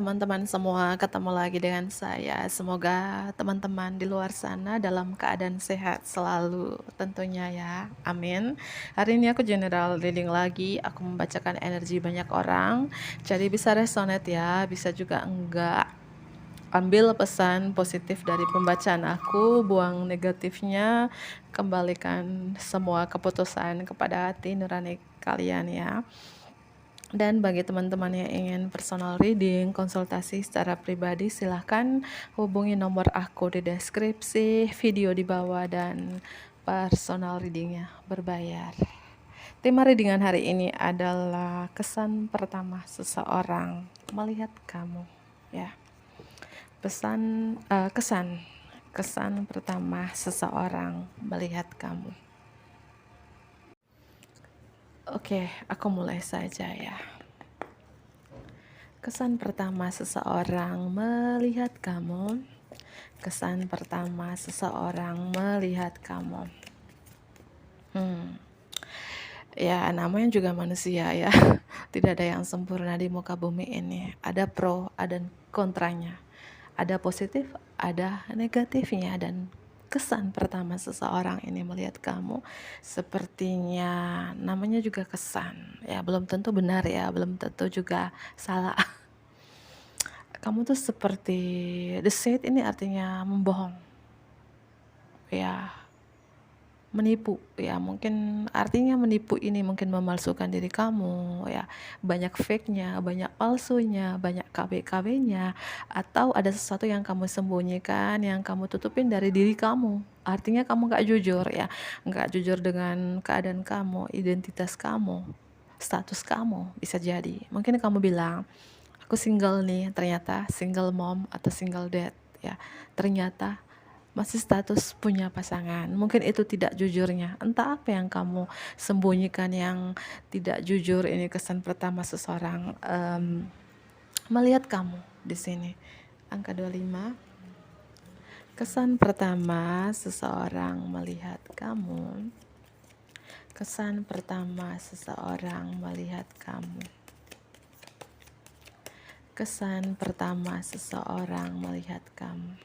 teman-teman semua, ketemu lagi dengan saya. Semoga teman-teman di luar sana dalam keadaan sehat selalu tentunya ya. Amin. Hari ini aku general reading lagi, aku membacakan energi banyak orang. Jadi bisa resonate ya, bisa juga enggak. Ambil pesan positif dari pembacaan aku, buang negatifnya, kembalikan semua keputusan kepada hati nurani kalian ya. Dan bagi teman-teman yang ingin personal reading, konsultasi secara pribadi, silahkan hubungi nomor aku di deskripsi, video di bawah, dan personal readingnya berbayar. Tema readingan hari ini adalah kesan pertama seseorang melihat kamu. Ya, kesan pertama seseorang melihat kamu. Oke, aku mulai saja ya. Kesan pertama seseorang melihat kamu. Kesan pertama seseorang melihat kamu. Ya, namanya juga manusia ya. Tidak ada yang sempurna di muka bumi ini. Ada pro, ada kontranya. Ada positif, ada negatifnya. Dan kesan pertama seseorang ini melihat kamu sepertinya namanya juga kesan. Ya, belum tentu benar ya, belum tentu juga salah. Kamu tuh seperti deceit, ini artinya membohong. Ya, menipu ya, mungkin artinya menipu ini mungkin memalsukan diri kamu ya, banyak fake-nya, banyak palsunya, banyak KB-KB-nya, atau ada sesuatu yang kamu sembunyikan, yang kamu tutupin dari diri kamu. Artinya kamu gak jujur ya, gak jujur dengan keadaan kamu, identitas kamu, status kamu. Bisa jadi mungkin kamu bilang aku single nih, ternyata single mom atau single dad ya, ternyata masih status punya pasangan. Mungkin itu tidak jujurnya. Entah apa yang kamu sembunyikan yang tidak jujur. Ini kesan pertama seseorang melihat kamu di sini. Angka 25. Kesan pertama seseorang melihat kamu. Kesan pertama seseorang melihat kamu. Kesan pertama seseorang melihat kamu.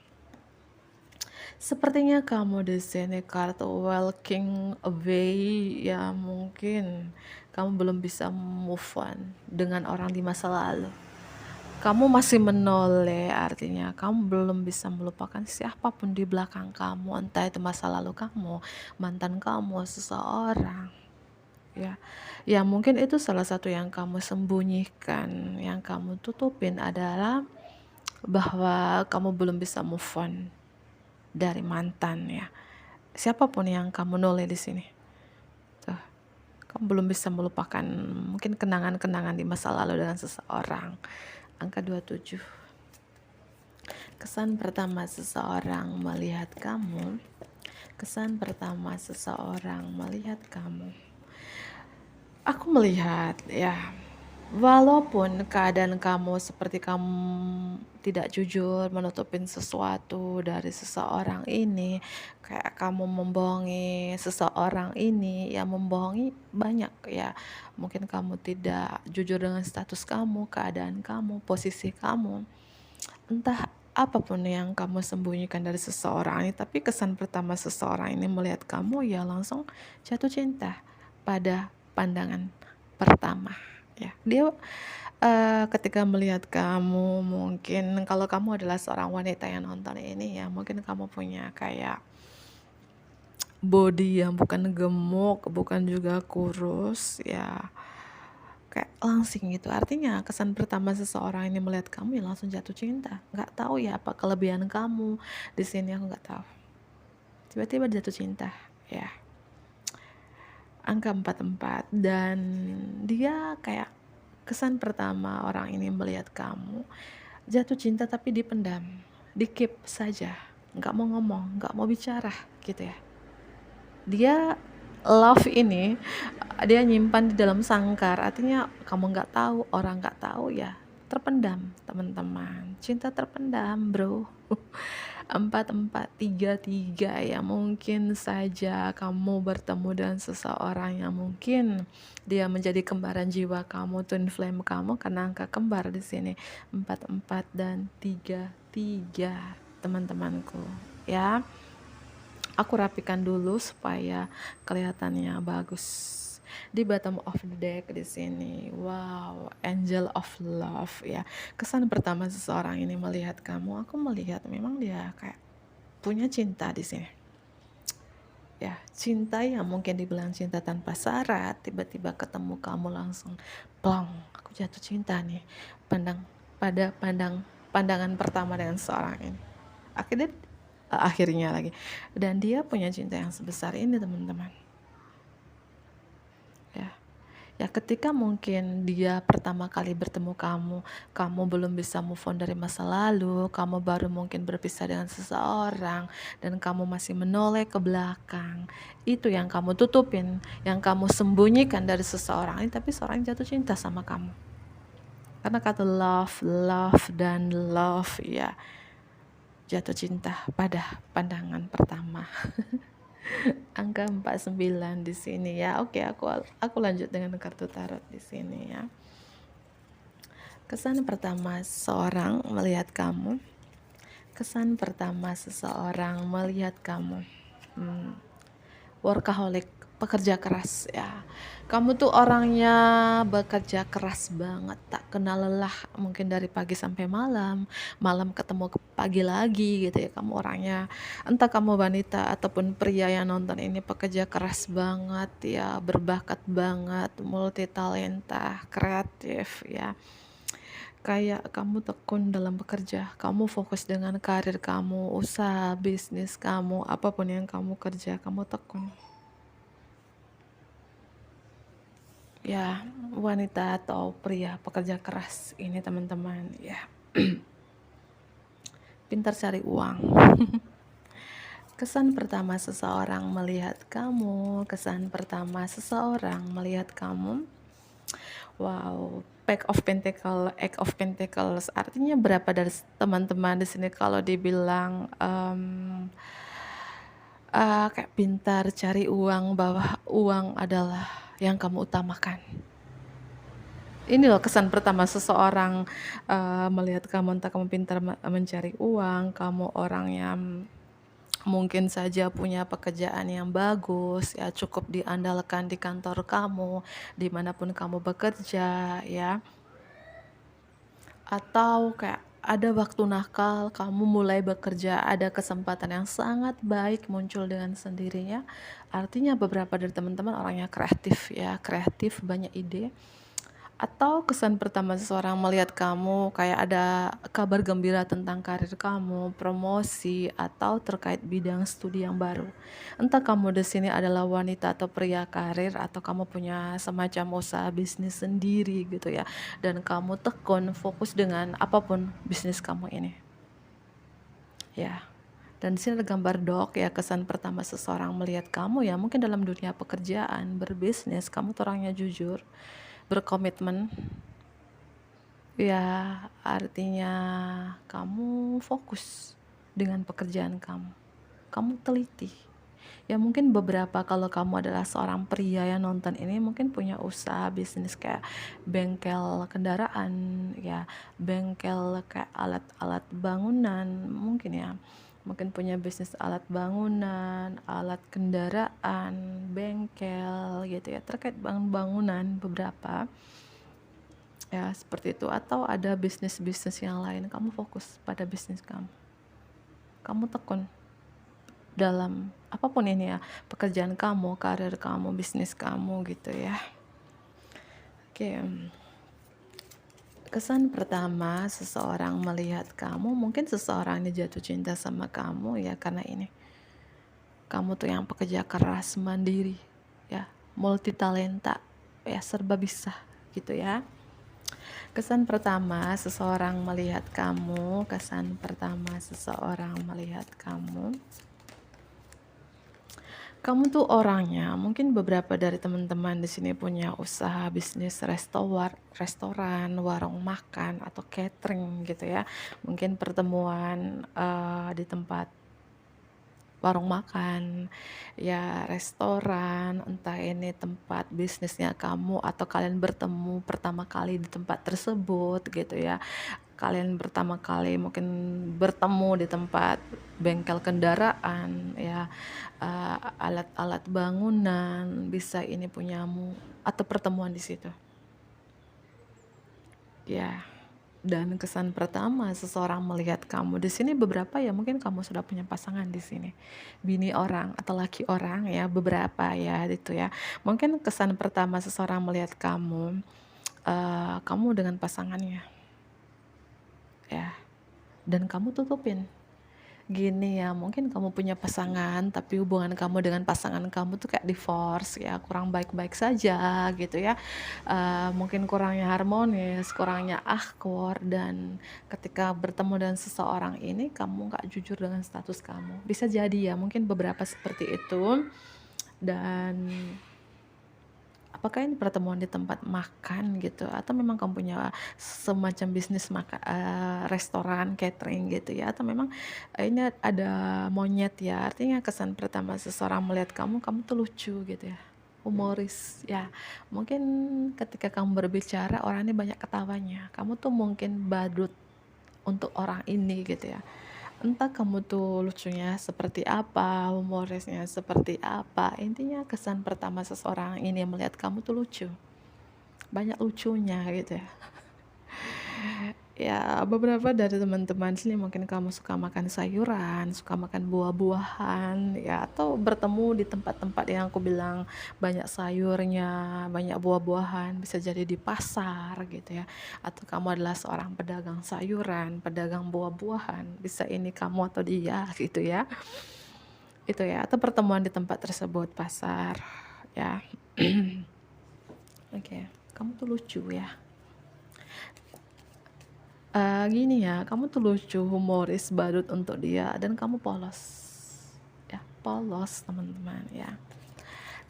Sepertinya kamu di sini kartu walking away ya, mungkin kamu belum bisa move on dengan orang di masa lalu. Kamu masih menoleh, artinya kamu belum bisa melupakan siapapun di belakang kamu, entah itu masa lalu kamu, mantan kamu, seseorang. Ya, ya mungkin itu salah satu yang kamu sembunyikan, yang kamu tutupin adalah bahwa kamu belum bisa move on dari mantan ya. Siapapun yang kamu noleh di sini. Tuh, kamu belum bisa melupakan mungkin kenangan-kenangan di masa lalu dengan seseorang. Angka 27. Kesan pertama seseorang melihat kamu. Kesan pertama seseorang melihat kamu. Aku melihat ya, walaupun keadaan kamu seperti kamu tidak jujur menutupin sesuatu dari seseorang ini, kayak kamu membohongi seseorang ini, ya membohongi banyak ya. Mungkin kamu tidak jujur dengan status kamu, keadaan kamu, posisi kamu. Entah apapun yang kamu sembunyikan dari seseorang ini, tapi kesan pertama seseorang ini melihat kamu ya langsung jatuh cinta pada pandangan pertama ya. Dia ketika melihat kamu, mungkin kalau kamu adalah seorang wanita yang nonton ini ya, mungkin kamu punya kayak body yang bukan gemuk, bukan juga kurus ya, kayak langsing gitu. Artinya kesan pertama seseorang ini melihat kamu ya langsung jatuh cinta. Nggak tahu ya apa kelebihan kamu di sini, aku nggak tahu. Tiba-tiba jatuh cinta ya. Angka 44, dan dia kayak kesan pertama orang ini melihat kamu jatuh cinta tapi dipendam, di keep saja, nggak mau ngomong, nggak mau bicara gitu ya. Dia love ini dia nyimpan di dalam sangkar, artinya kamu nggak tahu, orang nggak tahu ya, terpendam teman-teman. Cinta terpendam bro. empat empat tiga tiga ya, mungkin saja kamu bertemu dengan seseorang yang mungkin dia menjadi kembaran jiwa kamu, twin flame kamu, karena angka kembar di sini 44 dan 33 teman-temanku ya. Aku rapikan dulu supaya kelihatannya bagus. Di bottom of the deck di sini, wow, angel of love ya. Kesan pertama seseorang ini melihat kamu, aku melihat memang dia kayak punya cinta di sini. Ya, cinta yang mungkin dibilang cinta tanpa syarat, tiba-tiba ketemu kamu langsung plong, aku jatuh cinta nih. Pandangan pertama dengan seorang ini. Akhirnya lagi. Dan dia punya cinta yang sebesar ini, teman-teman. Ya, ketika mungkin dia pertama kali bertemu kamu belum bisa move on dari masa lalu, kamu baru mungkin berpisah dengan seseorang, dan kamu masih menoleh ke belakang. Itu yang kamu tutupin, yang kamu sembunyikan dari seseorang ini, tapi seorang jatuh cinta sama kamu. Karena kata love, dan love ya, jatuh cinta pada pandangan pertama. Angka 49 di sini ya. Oke, aku lanjut dengan kartu tarot di sini ya. Kesan pertama seseorang melihat kamu. Kesan pertama seseorang melihat kamu. Workaholic, pekerja keras ya. Kamu tuh orangnya bekerja keras banget, tak kenal lelah, mungkin dari pagi sampai malam, malam ketemu ke pagi lagi gitu ya. Kamu orangnya, entah kamu wanita ataupun pria yang nonton ini, pekerja keras banget ya, berbakat banget, multi talenta, kreatif ya. Kayak kamu tekun dalam bekerja, kamu fokus dengan karir kamu, usaha, bisnis kamu, apapun yang kamu kerja, kamu tekun. Ya, wanita atau pria pekerja keras ini teman-teman ya. Pintar cari uang. Kesan pertama seseorang melihat kamu, kesan pertama seseorang melihat kamu. Wow, Pack of Pentacle, Eight of Pentacles. Artinya berapa dari teman-teman di sini kalau dibilang kayak pintar cari uang, bahwa uang adalah yang kamu utamakan. Ini loh kesan pertama seseorang melihat kamu, entah kamu pintar mencari uang, kamu orang yang mungkin saja punya pekerjaan yang bagus ya, cukup diandalkan di kantor kamu, dimanapun kamu bekerja ya. Atau kayak ada waktu nakal, kamu mulai bekerja, ada kesempatan yang sangat baik muncul dengan sendirinya. Artinya beberapa dari teman-teman orangnya kreatif ya, kreatif, banyak ide. Atau kesan pertama seseorang melihat kamu kayak ada kabar gembira tentang karir kamu, promosi, atau terkait bidang studi yang baru. Entah kamu di sini adalah wanita atau pria karir, atau kamu punya semacam usaha bisnis sendiri gitu ya, dan kamu tekun fokus dengan apapun bisnis kamu ini. Ya. Dan di sini ada gambar dog ya, kesan pertama seseorang melihat kamu ya, mungkin dalam dunia pekerjaan, berbisnis, kamu tuh orangnya jujur, berkomitmen ya, artinya kamu fokus dengan pekerjaan kamu teliti ya. Mungkin beberapa, kalau kamu adalah seorang pria yang nonton ini, mungkin punya usaha bisnis kayak bengkel kendaraan ya, bengkel kayak alat-alat bangunan mungkin ya, mungkin punya bisnis alat bangunan, alat kendaraan, bengkel gitu ya, terkait bangunan beberapa ya, seperti itu. Atau ada bisnis-bisnis yang lain, kamu fokus pada bisnis kamu tekun dalam apapun ini ya, pekerjaan kamu, karir kamu, bisnis kamu gitu ya. Oke. Kesan pertama seseorang melihat kamu, mungkin seseorang ini jatuh cinta sama kamu ya, karena ini kamu tuh yang pekerja keras, mandiri ya, multi talenta ya, serba bisa gitu ya. Kesan pertama seseorang melihat kamu, kesan pertama seseorang melihat kamu. Kamu tuh orangnya, mungkin beberapa dari teman-teman di sini punya usaha bisnis restoran, warung makan, atau catering gitu ya. Mungkin pertemuan di tempat warung makan, ya restoran, entah ini tempat bisnisnya kamu atau kalian bertemu pertama kali di tempat tersebut gitu ya. Kalian pertama kali mungkin bertemu di tempat bengkel kendaraan ya, alat-alat bangunan, bisa ini punyamu atau pertemuan di situ. Ya. Dan kesan pertama seseorang melihat kamu di sini beberapa ya mungkin kamu sudah punya pasangan di sini. Bini orang atau laki orang ya beberapa ya itu ya. Mungkin kesan pertama seseorang melihat kamu kamu dengan pasangannya ya. Dan kamu tutupin. Gini ya, mungkin kamu punya pasangan, tapi hubungan kamu dengan pasangan kamu tuh kayak divorce ya, kurang baik-baik saja gitu ya. Mungkin kurangnya harmonis, kurangnya akur, dan ketika bertemu dengan seseorang ini kamu nggak jujur dengan status kamu. Bisa jadi ya, mungkin beberapa seperti itu. Dan apakah ini pertemuan di tempat makan gitu atau memang kamu punya semacam bisnis restoran catering gitu ya, atau memang ini ada monyet ya, artinya kesan pertama seseorang melihat kamu tuh lucu gitu ya, humoris ya, mungkin ketika kamu berbicara orang ini banyak ketawanya, kamu tuh mungkin badut untuk orang ini gitu ya. Entah kamu tuh lucunya seperti apa, humorisnya seperti apa, intinya kesan pertama seseorang ini melihat kamu tuh lucu, banyak lucunya gitu ya. Ya beberapa dari teman-teman sini mungkin kamu suka makan sayuran, suka makan buah-buahan ya, atau bertemu di tempat-tempat yang aku bilang banyak sayurnya, banyak buah-buahan, bisa jadi di pasar gitu ya, atau kamu adalah seorang pedagang sayuran, pedagang buah-buahan, bisa ini kamu atau dia gitu ya. Itu ya, atau pertemuan di tempat tersebut, pasar ya. Oke, kamu tuh lucu ya. Gini ya, kamu tuh lucu, humoris, badut untuk dia, dan kamu polos. Ya, polos teman-teman ya.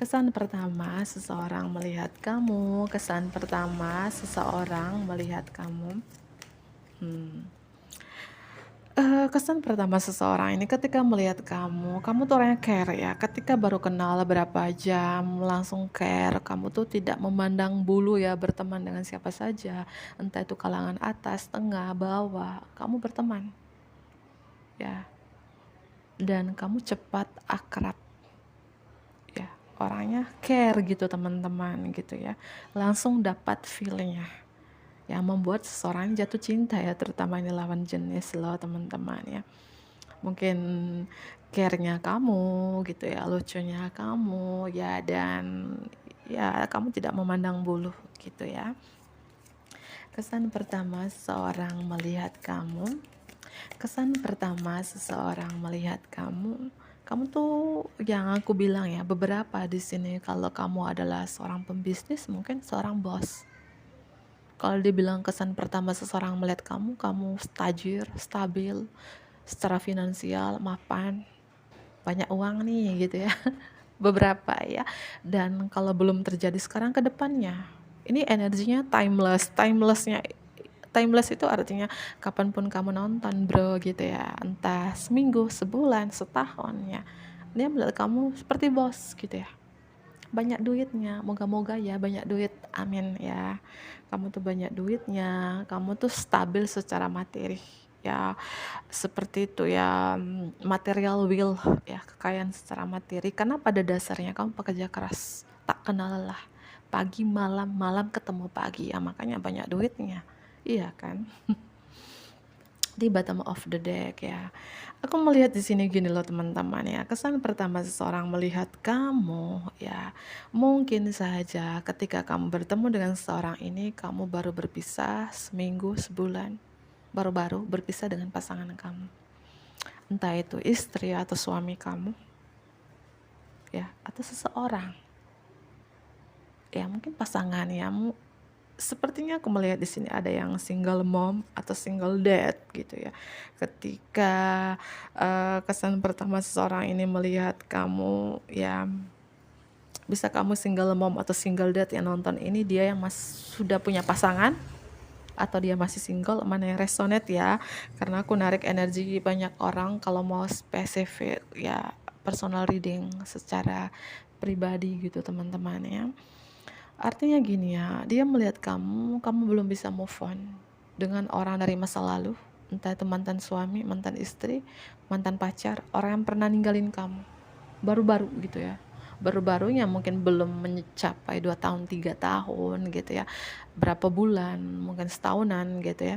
Kesan pertama seseorang melihat kamu, kesan pertama seseorang melihat kamu. Kesan pertama seseorang ini ketika melihat kamu tuh orangnya care ya. Ketika baru kenal berapa jam, langsung care. Kamu tuh tidak memandang bulu ya, berteman dengan siapa saja. Entah itu kalangan atas, tengah, bawah. Kamu berteman ya. Dan kamu cepat akrab ya. Orangnya care gitu teman-teman gitu ya. Langsung dapat feelingnya. Yang membuat seseorang jatuh cinta ya, terutama ini lawan jenis loh teman-teman ya. Mungkin care-nya kamu gitu ya, lucunya kamu ya, dan ya kamu tidak memandang bulu gitu ya. Kesan pertama seseorang melihat kamu, kesan pertama seseorang melihat kamu tuh yang aku bilang ya, beberapa di sini kalau kamu adalah seorang pembisnis, mungkin seorang bos. Kalau dibilang kesan pertama seseorang melihat kamu tajir, stabil, secara finansial, mapan, banyak uang nih gitu ya. Beberapa ya. Dan kalau belum terjadi sekarang, ke depannya. Ini energinya timeless. Timeless itu artinya kapanpun kamu nonton bro gitu ya. Entah seminggu, sebulan, setahun ya. Dia melihat kamu seperti bos gitu ya. Banyak duitnya, moga-moga ya banyak duit, amin ya. Kamu tuh banyak duitnya, kamu tuh stabil secara materi ya, seperti itu ya, material will ya, kekayaan secara materi, karena pada dasarnya kamu pekerja keras, tak kenal lelah, pagi malam, malam ketemu pagi ya, makanya banyak duitnya, iya kan. Di bottom of the deck ya. Aku melihat di sini gini loh teman-teman ya. Kesan pertama seseorang melihat kamu ya, mungkin saja ketika kamu bertemu dengan seseorang ini, kamu baru berpisah seminggu, sebulan, baru-baru berpisah dengan pasangan kamu. Entah itu istri atau suami kamu ya, atau seseorang. Ya mungkin pasangan ya, sepertinya aku melihat di sini ada yang single mom atau single dad gitu ya. Ketika kesan pertama seseorang ini melihat kamu, ya bisa kamu single mom atau single dad yang nonton ini, dia yang sudah punya pasangan atau dia masih single, mana yang resonate ya, karena aku narik energi banyak orang kalau mau spesifik ya, personal reading secara pribadi gitu teman-teman ya. Artinya gini ya, dia melihat kamu belum bisa move on dengan orang dari masa lalu, entah itu mantan suami, mantan istri, mantan pacar, orang yang pernah ninggalin kamu, baru-baru gitu ya. Baru-barunya mungkin belum mencapai 2 tahun, 3 tahun gitu ya, berapa bulan, mungkin setahunan gitu ya.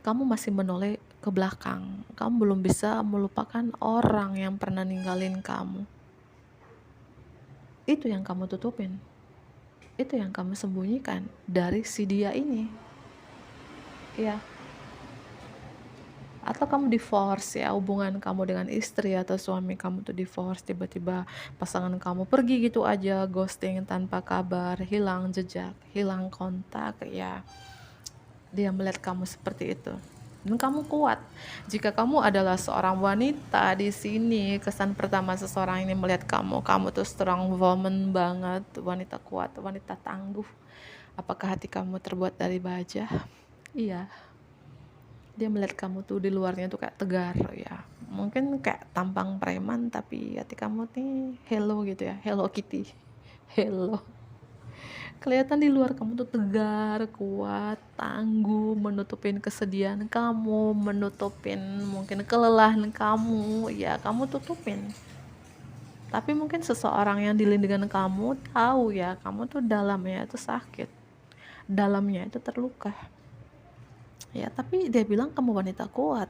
Kamu masih menoleh ke belakang, kamu belum bisa melupakan orang yang pernah ninggalin kamu. Itu yang kamu tutupin, itu yang kamu sembunyikan dari si dia ini ya. Atau kamu divorce ya, hubungan kamu dengan istri atau suami kamu tuh divorce, tiba-tiba pasangan kamu pergi gitu aja, ghosting tanpa kabar, hilang jejak, hilang kontak ya. Dia melihat kamu seperti itu dan kamu kuat. Jika kamu adalah seorang wanita di sini, kesan pertama seseorang ini melihat kamu tuh strong woman banget, wanita kuat, wanita tangguh. Apakah hati kamu terbuat dari baja? Iya. Dia melihat kamu tuh di luarnya tuh kayak tegar ya, mungkin kayak tampang preman, tapi hati kamu nih hello gitu ya, Hello Kitty. Hello, kelihatan di luar kamu tuh tegar, kuat, tangguh, menutupin kesedihan kamu, menutupin mungkin kelelahan kamu ya, kamu tutupin. Tapi mungkin seseorang yang dilindungi kamu tahu ya, kamu tuh dalamnya itu sakit, dalamnya itu terluka ya, tapi dia bilang kamu wanita kuat.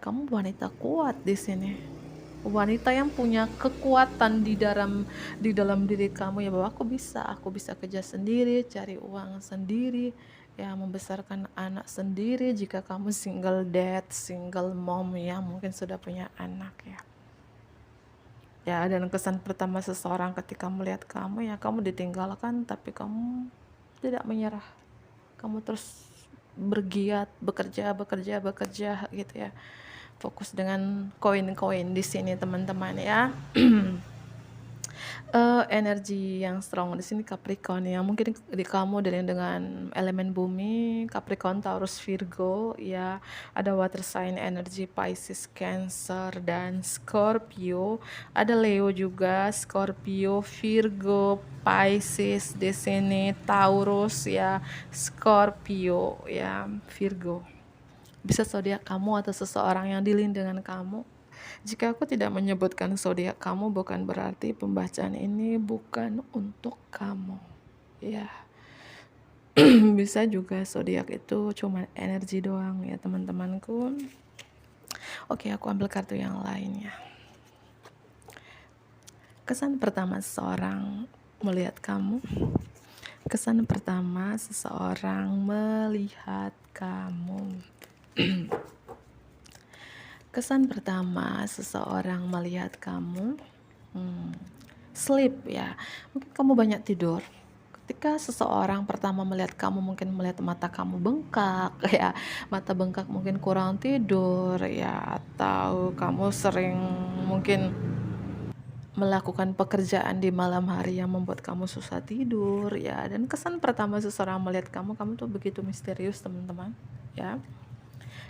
Kamu wanita kuat di sini, wanita yang punya kekuatan di dalam diri kamu ya, bahwa aku bisa kerja sendiri, cari uang sendiri ya, membesarkan anak sendiri. Jika kamu single dad, single mom ya, mungkin sudah punya anak ya. Ya, dan kesan pertama seseorang ketika melihat kamu ya, kamu ditinggalkan tapi kamu tidak menyerah. Kamu terus bergiat, bekerja gitu ya. Fokus dengan koin-koin di sini teman-teman ya. Energi yang strong di sini Capricorn ya, mungkin di kamu dengan elemen bumi, Capricorn, Taurus, Virgo ya. Ada water sign energi Pisces, Cancer dan Scorpio. Ada Leo juga, Scorpio, Virgo, Pisces di sini, Taurus ya, Scorpio ya, Virgo. Bisa zodiak kamu atau seseorang yang dilindungi dengan kamu. Jika aku tidak menyebutkan zodiak kamu, bukan berarti pembacaan ini bukan untuk kamu ya. Bisa juga zodiak itu cuma energi doang ya teman-temanku. Oke, aku ambil kartu yang lainnya. Kesan pertama seseorang melihat kamu. Kesan pertama seseorang melihat kamu. Kesan pertama seseorang melihat kamu, sleep ya, mungkin kamu banyak tidur. Ketika seseorang pertama melihat kamu, mungkin melihat mata kamu bengkak ya, mata bengkak mungkin kurang tidur ya, atau kamu sering mungkin melakukan pekerjaan di malam hari yang membuat kamu susah tidur ya. Dan kesan pertama seseorang melihat kamu tuh begitu misterius teman-teman ya.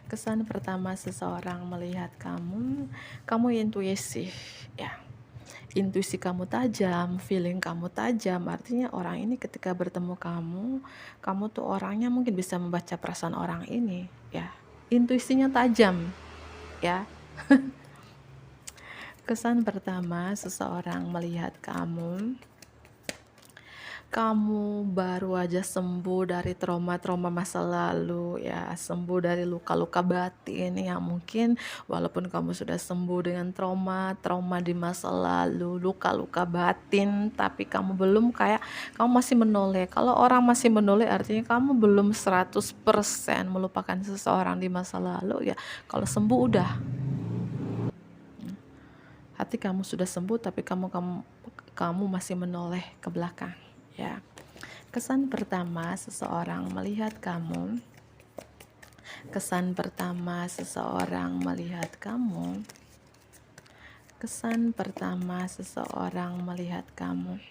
Kesan pertama seseorang melihat kamu intuisi ya. Intuisi kamu tajam, feeling kamu tajam. Artinya orang ini ketika bertemu kamu tuh orangnya mungkin bisa membaca perasaan orang ini ya. Intuisinya tajam ya. Kesan pertama seseorang melihat kamu baru aja sembuh dari trauma-trauma masa lalu ya, sembuh dari luka-luka batin yang mungkin walaupun kamu sudah sembuh dengan trauma di masa lalu, luka-luka batin, tapi kamu masih menoleh. Kalau orang masih menoleh artinya kamu belum 100% melupakan seseorang di masa lalu ya. Kalau sembuh udah, hati kamu sudah sembuh, tapi kamu masih menoleh ke belakang ya. Kesan pertama seseorang melihat kamu, kesan pertama seseorang melihat kamu, kesan pertama seseorang melihat kamu.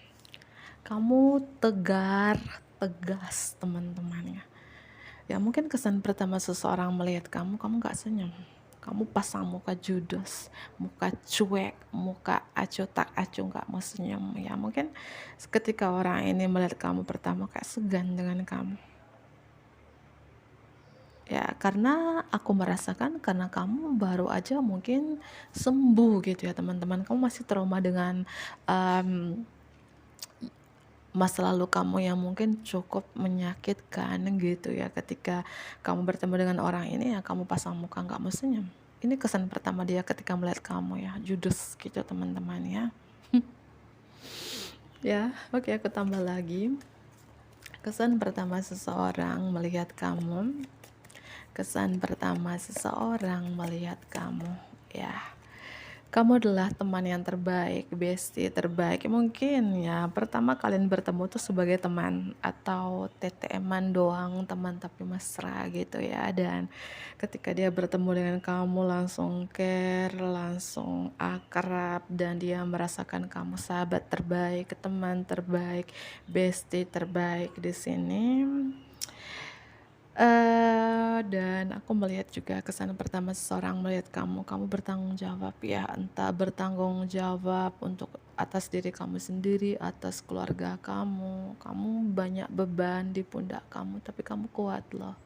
Kamu tegar, tegas teman-temannya. Ya mungkin kesan pertama seseorang melihat kamu, kamu gak senyum. Kamu pasang muka judes, muka cuek, muka acuh tak acuh, gak mau senyum. Ya mungkin ketika orang ini melihat kamu pertama kayak segan dengan kamu. Ya karena aku merasakan karena kamu baru aja mungkin sembuh gitu ya teman-teman. Kamu masih trauma dengan masa lalu kamu yang mungkin cukup menyakitkan gitu ya. Ketika kamu bertemu dengan orang ini ya kamu pasang muka gak mau senyum. Ini kesan pertama dia ketika melihat kamu ya, judes gitu teman-teman ya. Ya oke, aku tambah lagi. Kesan pertama seseorang melihat kamu, kesan pertama seseorang melihat kamu ya, kamu adalah teman yang terbaik, bestie terbaik. Mungkin ya pertama kalian bertemu tuh sebagai teman atau TTM-an doang, teman tapi mesra gitu ya. Dan ketika dia bertemu dengan kamu langsung care, langsung akrab, dan dia merasakan kamu sahabat terbaik, teman terbaik, bestie terbaik di sini. Dan aku melihat juga kesan pertama seseorang melihat kamu bertanggung jawab ya, entah bertanggung jawab untuk atas diri kamu sendiri, atas keluarga kamu banyak beban di pundak kamu, tapi kamu kuat loh.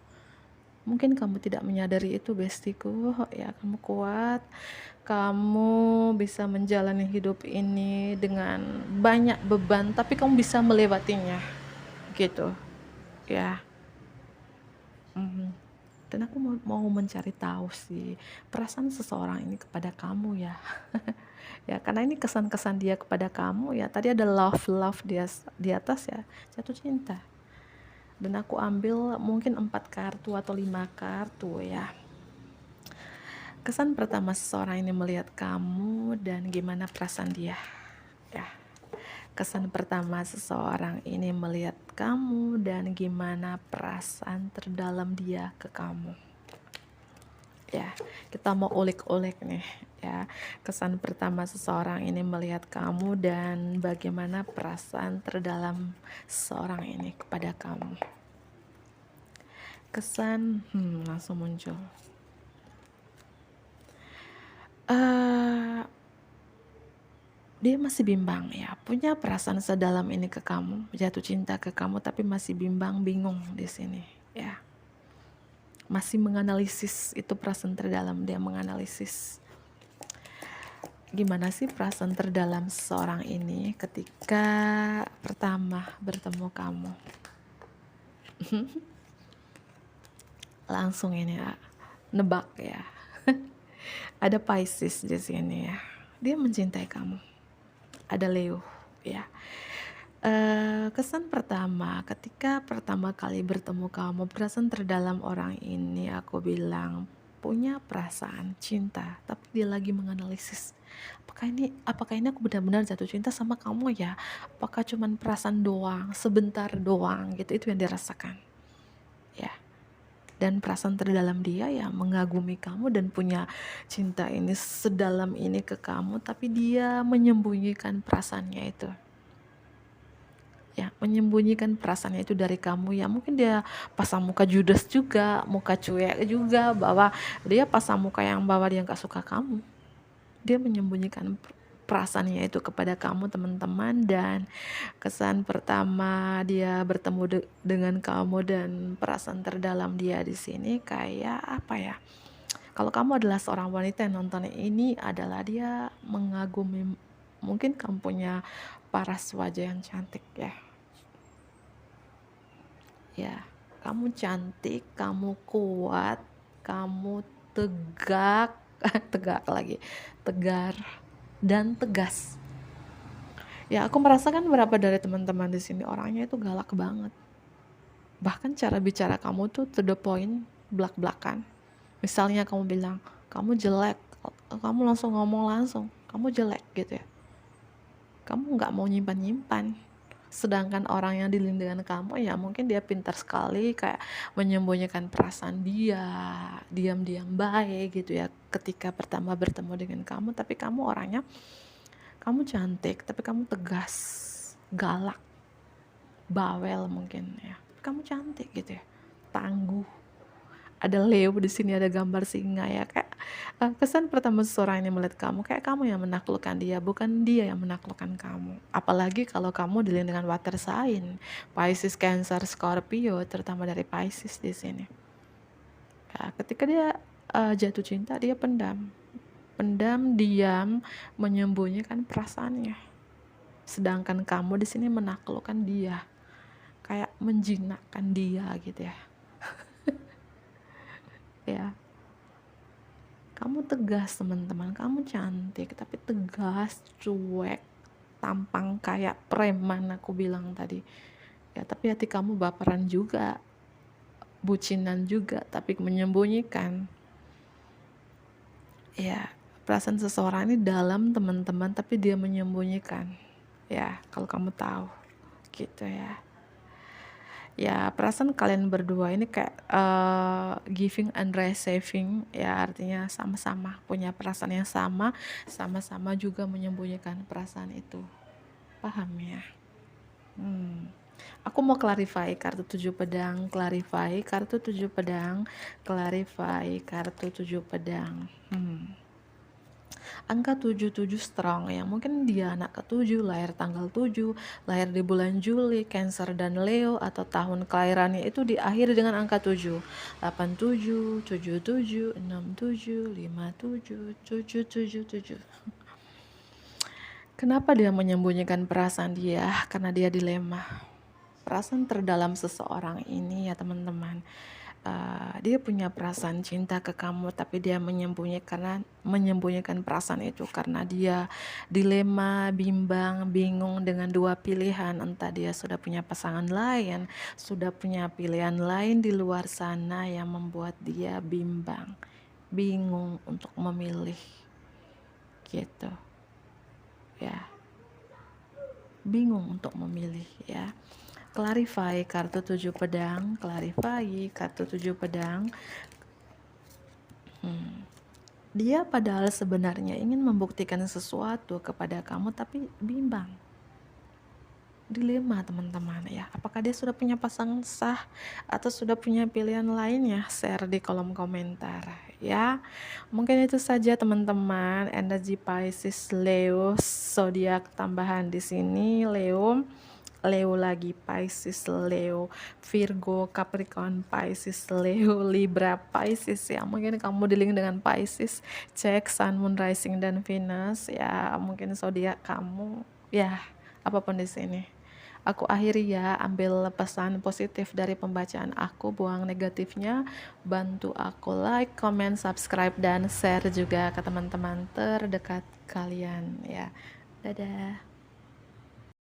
Mungkin kamu tidak menyadari itu bestiku ya, kamu kuat, kamu bisa menjalani hidup ini dengan banyak beban, tapi kamu bisa melewatinya gitu ya. Dan aku mau mencari tahu sih perasaan seseorang ini kepada kamu ya. Ya karena ini kesan-kesan dia kepada kamu ya. Tadi ada love di atas ya, jatuh cinta. Dan aku ambil mungkin 4 kartu atau 5 kartu ya. Kesan pertama seseorang ini melihat kamu dan gimana perasaan dia ya. Kesan pertama seseorang ini melihat kamu dan gimana perasaan terdalam dia ke kamu. Ya, kita mau ulik-ulik nih ya. Kesan pertama seseorang ini melihat kamu dan bagaimana perasaan terdalam seseorang ini kepada kamu. Kesan langsung muncul. Dia masih bimbang ya, punya perasaan sedalam ini ke kamu, jatuh cinta ke kamu, tapi masih bimbang, bingung di sini ya. Masih menganalisis, itu perasaan terdalam dia, menganalisis gimana sih perasaan terdalam seseorang ini ketika pertama bertemu kamu. Langsung ini ya, nebak ya. Ada Pisces di sini ya, dia mencintai kamu. Ada Leo ya. Kesan pertama ketika pertama kali bertemu kamu, perasaan terdalam orang ini aku bilang punya perasaan cinta, tapi dia lagi menganalisis apakah ini aku benar-benar jatuh cinta sama kamu ya, apakah cuman perasaan doang, sebentar doang gitu, itu yang dirasakan ya. Dan perasaan terdalam dia ya mengagumi kamu dan punya cinta ini sedalam ini ke kamu, tapi dia menyembunyikan perasaannya itu ya, menyembunyikan perasaannya itu dari kamu ya. Mungkin dia pasang muka judes juga, muka cuek juga, bahwa dia pasang muka yang bahwa dia gak suka kamu. Dia menyembunyikan perasaannya itu kepada kamu teman-teman. Dan kesan pertama dia bertemu dengan kamu dan perasaan terdalam dia di sini kayak apa ya, kalau kamu adalah seorang wanita yang nonton ini, adalah dia mengagumi, mungkin kamu punya paras wajah yang cantik ya. Ya, kamu cantik, kamu kuat, kamu tegak, tegak lagi, tegar dan tegas. Ya, aku merasakan beberapa dari teman-teman di sini orangnya itu galak banget. Bahkan cara bicara kamu tuh to the point, belak-belakan. Misalnya kamu bilang, kamu jelek, kamu langsung ngomong langsung, kamu jelek gitu ya. Kamu nggak mau nyimpan-nyimpan. Sedangkan orang yang di lingkungan kamu ya mungkin dia pintar sekali kayak menyembunyikan perasaan dia, diam-diam baik gitu ya ketika pertama bertemu dengan kamu, tapi kamu orangnya, kamu cantik tapi kamu tegas, galak, bawel mungkin ya. Kamu cantik gitu ya, tangguh. Ada Leo di sini, ada gambar singa ya, kayak kesan pertama seseorang ini melihat kamu kayak kamu yang menaklukkan dia, bukan dia yang menaklukkan kamu. Apalagi kalau kamu dilihat dengan water sign Pisces, Cancer, Scorpio, terutama dari Pisces di sini. Ya, ketika dia jatuh cinta, dia pendam, diam, menyembunyikan perasaannya. Sedangkan kamu di sini menaklukkan dia, kayak menjinakkan dia gitu ya. Ya, kamu tegas teman-teman, kamu cantik tapi tegas, cuek, tampang kayak preman aku bilang tadi ya, tapi hati kamu baperan juga, bucinan juga, tapi menyembunyikan ya. Perasaan seseorang ini dalam teman-teman, tapi dia menyembunyikan ya, kalau kamu tahu gitu ya. Ya, perasaan kalian berdua ini kayak giving and receiving ya, artinya sama-sama punya perasaan yang sama, sama-sama juga menyembunyikan perasaan itu. Paham ya? Aku mau clarify kartu 7 pedang, clarify kartu 7 pedang, clarify kartu 7 pedang. Angka 77 strong ya, mungkin dia anak ke-7, lahir tanggal 7, lahir di bulan Juli, Cancer dan Leo, atau tahun kelahirannya itu diakhiri dengan angka 7, 87, 77, 67, 57, 777. Kenapa dia menyembunyikan perasaan dia? Karena dia dilema. Perasaan terdalam seseorang ini ya teman-teman, dia punya perasaan cinta ke kamu, tapi dia menyembunyikan perasaan itu karena dia dilema, bimbang, bingung dengan dua pilihan. Entah dia sudah punya pasangan lain, sudah punya pilihan lain di luar sana yang membuat dia bimbang, bingung untuk memilih gitu ya, bingung untuk memilih ya. Clarify kartu 7 pedang, clarify kartu 7 pedang. Dia padahal sebenarnya ingin membuktikan sesuatu kepada kamu, tapi bimbang, dilema teman-teman ya. Apakah dia sudah punya pasangan sah atau sudah punya pilihan lain ya? Share di kolom komentar ya. Mungkin itu saja teman-teman, energi Pisces Leo, zodiak tambahan di sini Leo lagi Pisces, Leo, Virgo, Capricorn, Pisces, Leo, Libra, Pisces ya. Mungkin kamu di link dengan Pisces, cek Sun, Moon, Rising dan Venus ya. Mungkin zodiak kamu ya, apapun di sini. Aku akhiri ya, ambil pesan positif dari pembacaan aku, buang negatifnya. Bantu aku like, comment, subscribe, dan share juga ke teman-teman terdekat kalian ya. Dadah.